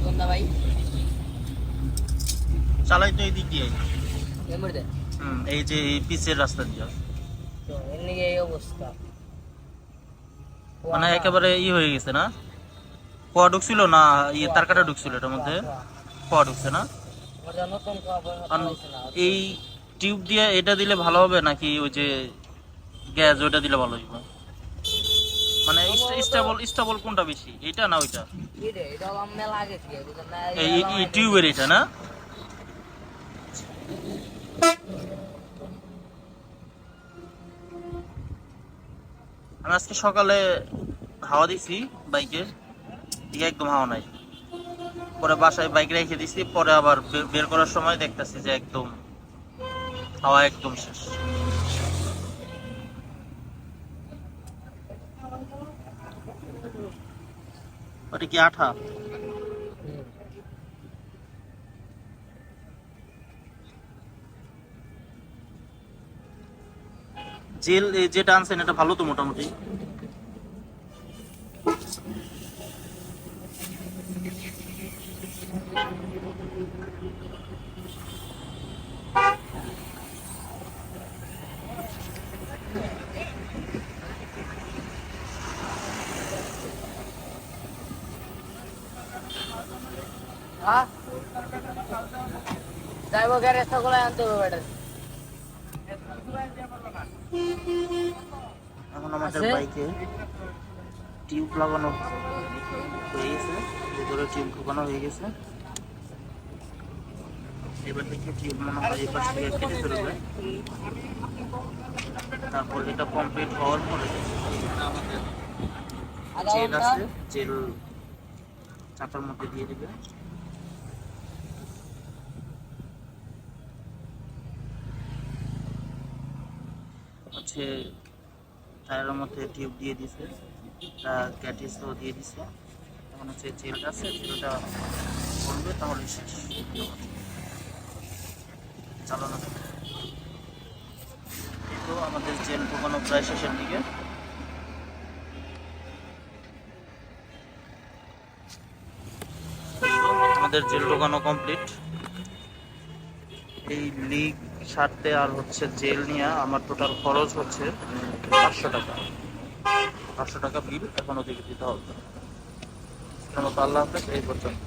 কোনটা ভাই? চালাই তো এই দিক দিয়ে। এমনি এই যে এই পিচের রাস্তা দিয়ে। তো এমনি এই অবস্থা। মানে একেবারে হয়ে গেছে না? কোয়া ঢুকছিল না তার কাটা ঢুকছিল এটার মধ্যে? কোয়া ঢুকছে না? নতুন এই টিউব দিয়ে এটা দিলে ভালো হবে নাকি ওই যে গ্যাস ওইটা দিলে ভালো হবে? মানে স্টেবল স্টেবল কোনটা বেশি, এটা না ওইটা? এই টিউবের এটা না? আমি আজকে সকালে হাওয়া দিছি বাইকে, একদম হাওয়া নাই। পরে বাসায় বাইক রেখে দিছি, পরে আবার বের করার সময় দেখতেছি যে একদম হাওয়া একদম শেষ। ওটা কি আঠা? জেল যেটা আনছেন এটা ভালো তো মোটামুটি? যাইবো গ্যারেজ গুলো আনতে হবে ব্যাটারি। এখন আমাদের বাইকে টিউব লাগানো হয়ে গেছে, ভিতরে টিউব ঢোকানো হয়ে গেছে। এবার দেখি টিউব মনে হয় এবার থেকে কেটে ফেলবে। তারপর এটা কমপ্লিট হওয়ার পরে আমাদের জেল আছে, জেল চাকার মধ্যে দিয়ে দিবে। হচ্ছে টায়ারের মধ্যে টিউব দিয়ে দিছে, ক্যাটিসও দিয়ে দিছে। এখন হচ্ছে জেলটা আছে, জেলটা করবে তাহলে শেষ চালানো যাবে। তো আমাদের জেল ঢোকানো প্রায় শেষের দিকে। আমাদের জেল ঢোকানো কমপ্লিট। এই লিক সারতে আর হচ্ছে জেল নিয়ে আমার টোটাল খরচ হচ্ছে 500 টাকা। 500 টাকা বিল এখন ওদিকে দিতে হবে। আল্লাহ হাফেজ, এই পর্যন্ত।